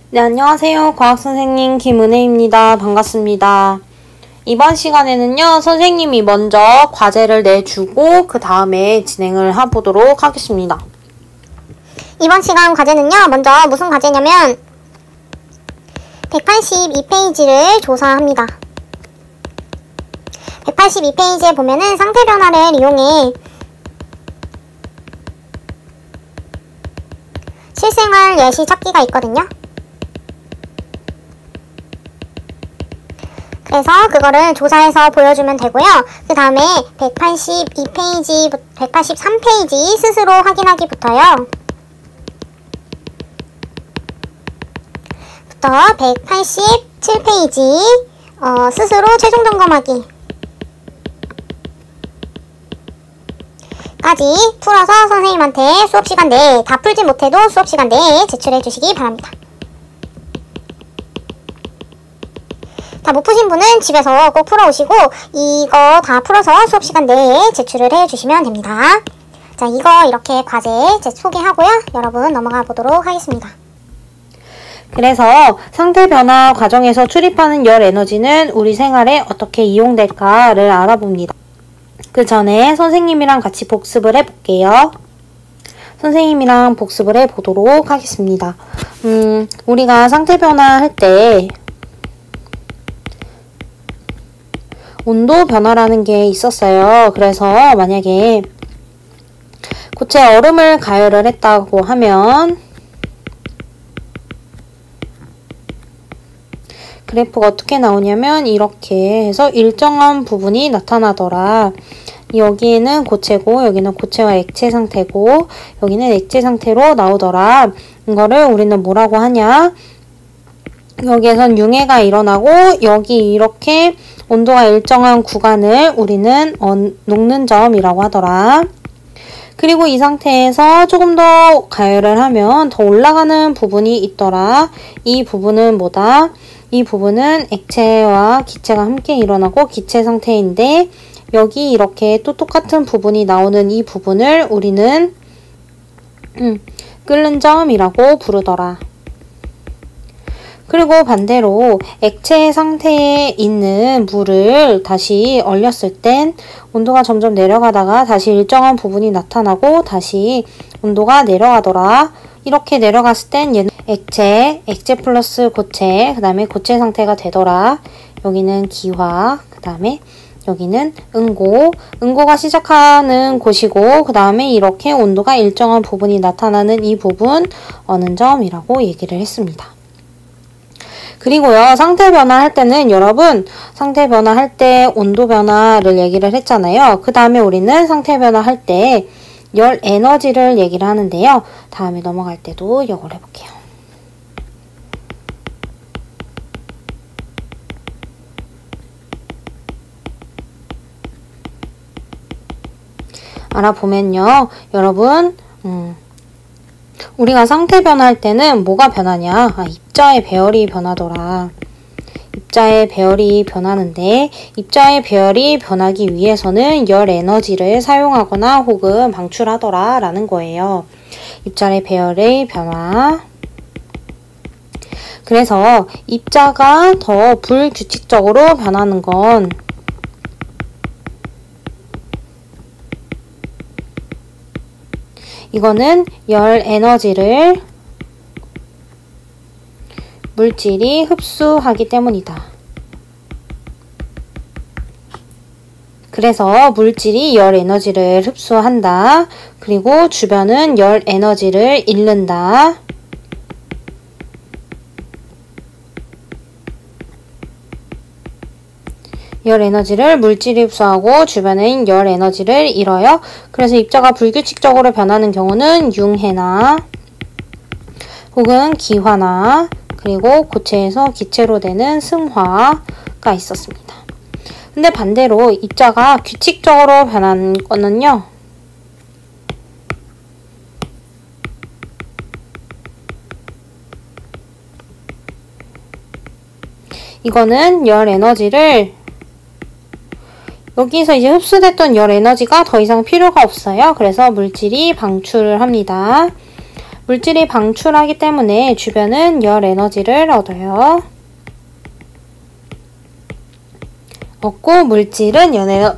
네, 안녕하세요. 과학선생님 김은혜입니다. 반갑습니다. 이번 시간에는요, 선생님이 먼저 과제를 내주고 그 다음에 진행을 해보도록 하겠습니다. 이번 시간 과제는요, 먼저 무슨 과제냐면 182페이지를 조사합니다. 182페이지에 보면은 상태 변화를 이용해 실생활 예시 찾기가 있거든요. 그래서 그거를 조사해서 보여주면 되고요. 그 다음에 182페이지, 183페이지 스스로 확인하기부터요. 187페이지 스스로 최종 점검하기 까지 풀어서 선생님한테 수업시간 내에 다 풀지 못해도 수업시간 내에 제출해 주시기 바랍니다. 다 못 푸신 분은 집에서 꼭 풀어오시고 이거 다 풀어서 수업시간 내에 제출을 해주시면 됩니다. 자, 이거 이렇게 과제 소개하고요. 여러분 넘어가 보도록 하겠습니다. 그래서 상태 변화 과정에서 출입하는 열 에너지는 우리 생활에 어떻게 이용될까를 알아봅니다. 그 전에 선생님이랑 같이 복습을 해볼게요. 선생님이랑 복습을 해보도록 하겠습니다. 우리가 상태 변화 할 때 온도 변화라는 게 있었어요. 그래서 만약에 고체에 얼음을 가열을 했다고 하면 그래프가 어떻게 나오냐면 이렇게 해서 일정한 부분이 나타나더라. 여기에는 고체고 여기는 고체와 액체 상태고 여기는 액체 상태로 나오더라. 이거를 우리는 뭐라고 하냐? 여기에선 융해가 일어나고 여기 이렇게 온도가 일정한 구간을 우리는 녹는 점이라고 하더라. 그리고 이 상태에서 조금 더 가열을 하면 더 올라가는 부분이 있더라. 이 부분은 뭐다? 이 부분은 액체와 기체가 함께 일어나고 기체 상태인데 여기 이렇게 또 똑같은 부분이 나오는 이 부분을 우리는 끓는 점이라고 부르더라. 그리고 반대로 액체 상태에 있는 물을 다시 얼렸을 땐 온도가 점점 내려가다가 다시 일정한 부분이 나타나고 다시 온도가 내려가더라. 이렇게 내려갔을 땐 얘는 액체 플러스 고체, 그 다음에 고체 상태가 되더라. 여기는 기화, 그 다음에 여기는 응고가 시작하는 곳이고 그 다음에 이렇게 온도가 일정한 부분이 나타나는 이 부분 어는 점이라고 얘기를 했습니다. 그리고요, 상태 변화 할 때는 여러분, 상태 변화 할 때 온도 변화를 얘기를 했잖아요. 그 다음에 우리는 상태 변화 할 때 열 에너지를 얘기를 하는데요. 다음에 넘어갈 때도 이걸 해볼게요. 알아보면요, 여러분, 우리가 상태 변화할 때는 뭐가 변하냐? 입자의 배열이 변하더라. 입자의 배열이 변하는데 입자의 배열이 변하기 위해서는 열 에너지를 사용하거나 혹은 방출하더라 라는 거예요. 입자의 배열의 변화. 그래서 입자가 더 불규칙적으로 변하는 건 이거는 열 에너지를 물질이 흡수하기 때문이다. 그래서 물질이 열 에너지를 흡수한다. 그리고 주변은 열 에너지를 잃는다. 열 에너지를 물질이 흡수하고 주변은 열 에너지를 잃어요. 그래서 입자가 불규칙적으로 변하는 경우는 융해나 혹은 기화나 그리고 고체에서 기체로 되는 승화가 있었습니다. 근데 반대로 입자가 규칙적으로 변한 거는요. 이거는 열 에너지를 여기서 이제 흡수됐던 열 에너지가 더 이상 필요가 없어요. 그래서 물질이 방출을 합니다. 물질이 방출하기 때문에 주변은 열 에너지를 얻어요. 얻고 물질은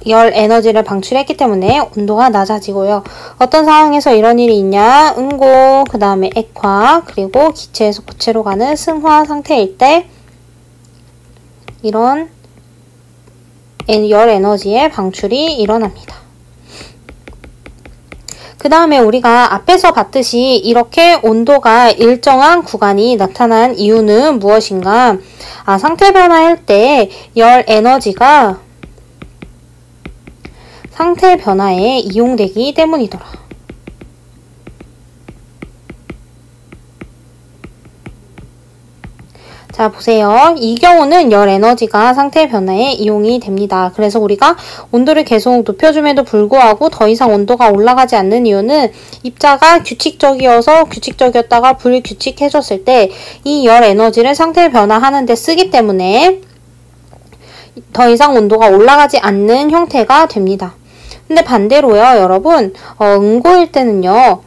열 에너지를 방출했기 때문에 온도가 낮아지고요. 어떤 상황에서 이런 일이 있냐? 응고, 그 다음에 액화, 그리고 기체에서 고체로 가는 승화 상태일 때 이런 열 에너지의 방출이 일어납니다. 그 다음에 우리가 앞에서 봤듯이 이렇게 온도가 일정한 구간이 나타난 이유는 무엇인가? 상태 변화할 때 열 에너지가 상태 변화에 이용되기 때문이더라. 자, 보세요. 이 경우는 열 에너지가 상태 변화에 이용이 됩니다. 그래서 우리가 온도를 계속 높여줌에도 불구하고 더 이상 온도가 올라가지 않는 이유는 입자가 규칙적이었다가 불규칙해졌을 때 이 열 에너지를 상태 변화하는 데 쓰기 때문에 더 이상 온도가 올라가지 않는 형태가 됩니다. 근데 반대로요, 여러분, 응고일 때는요,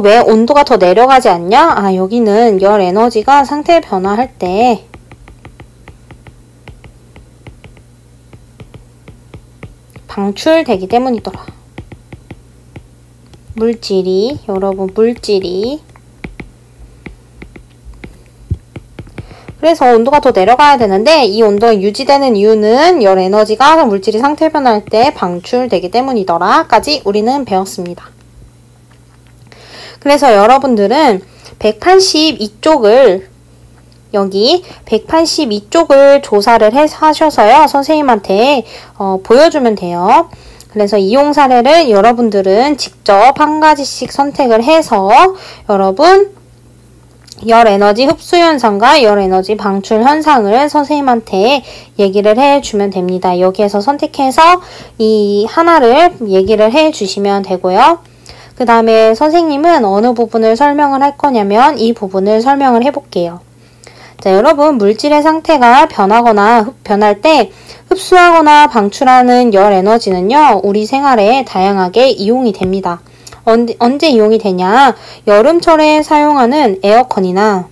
왜 온도가 더 내려가지 않냐? 여기는 열 에너지가 상태 변화할 때 방출되기 때문이더라. 여러분, 물질이. 그래서 온도가 더 내려가야 되는데 이 온도가 유지되는 이유는 열 에너지가 물질이 상태 변화할 때 방출되기 때문이더라. 까지 우리는 배웠습니다. 그래서 여러분들은 182쪽을 여기 182쪽을 조사를 하셔서요. 선생님한테 보여주면 돼요. 그래서 이용 사례를 여러분들은 직접 한 가지씩 선택을 해서 여러분 열 에너지 흡수 현상과 열 에너지 방출 현상을 선생님한테 얘기를 해주면 됩니다. 여기에서 선택해서 이 하나를 얘기를 해주시면 되고요. 그 다음에 선생님은 어느 부분을 설명을 할 거냐면 이 부분을 설명을 해볼게요. 자, 여러분 물질의 상태가 변할 때 흡수하거나 방출하는 열 에너지는요. 우리 생활에 다양하게 이용이 됩니다. 언제 이용이 되냐? 여름철에 사용하는 에어컨이나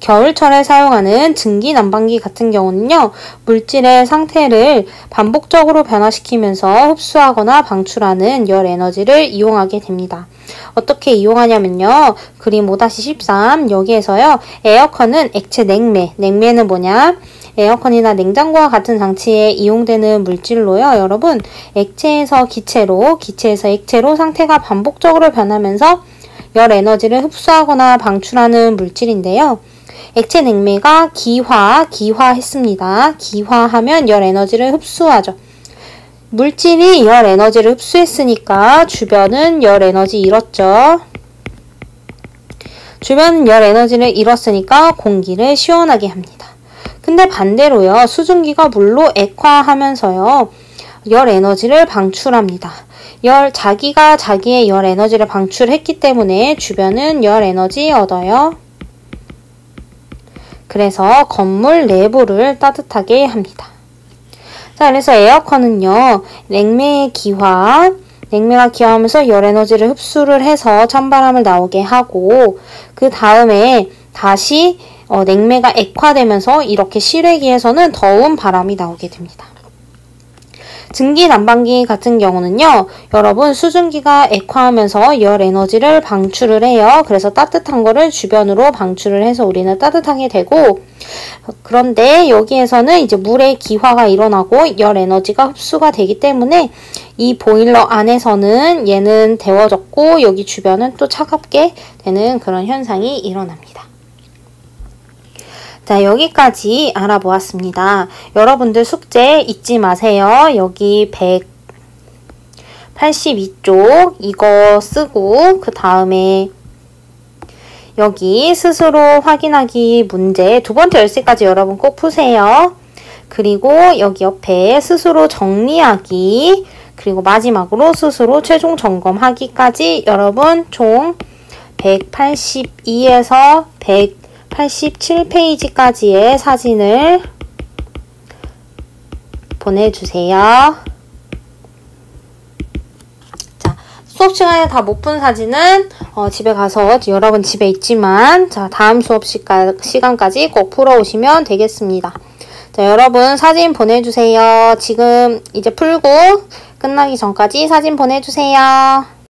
겨울철에 사용하는 증기 난방기 같은 경우는요. 물질의 상태를 반복적으로 변화시키면서 흡수하거나 방출하는 열 에너지를 이용하게 됩니다. 어떻게 이용하냐면요. 그림 5-13 여기에서요. 에어컨은 액체 냉매는 뭐냐? 에어컨이나 냉장고와 같은 장치에 이용되는 물질로요. 여러분 액체에서 기체로, 기체에서 액체로 상태가 반복적으로 변하면서 열 에너지를 흡수하거나 방출하는 물질인데요. 액체 냉매가 기화했습니다. 기화하면 열 에너지를 흡수하죠. 물질이 열 에너지를 흡수했으니까 주변은 열 에너지 잃었죠. 주변은 열 에너지를 잃었으니까 공기를 시원하게 합니다. 근데 반대로요. 수증기가 물로 액화하면서요. 열 에너지를 방출합니다. 자기가 자기의 열 에너지를 방출했기 때문에 주변은 열 에너지 얻어요. 그래서 건물 내부를 따뜻하게 합니다. 자, 그래서 에어컨은요. 냉매가 기화하면서 열 에너지를 흡수를 해서 찬바람을 나오게 하고 그 다음에 다시 냉매가 액화되면서 이렇게 실외기에서는 더운 바람이 나오게 됩니다. 증기 난방기 같은 경우는요. 여러분 수증기가 액화하면서 열 에너지를 방출을 해요. 그래서 따뜻한 거를 주변으로 방출을 해서 우리는 따뜻하게 되고 그런데 여기에서는 이제 물의 기화가 일어나고 열 에너지가 흡수가 되기 때문에 이 보일러 안에서는 얘는 데워졌고 여기 주변은 또 차갑게 되는 그런 현상이 일어납니다. 자, 여기까지 알아보았습니다. 여러분들 숙제 잊지 마세요. 여기 182쪽 이거 쓰고 그 다음에 여기 스스로 확인하기 문제 두 번째 열쇠까지 여러분 꼭 푸세요. 그리고 여기 옆에 스스로 정리하기 그리고 마지막으로 스스로 최종 점검하기까지 여러분 총 182에서 87페이지까지의 사진을 보내주세요. 자, 수업 시간에 다 못 본 사진은 집에 가서 여러분 집에 있지만 자, 다음 수업 시간까지 꼭 풀어오시면 되겠습니다. 자, 여러분 사진 보내주세요. 지금 이제 풀고 끝나기 전까지 사진 보내주세요.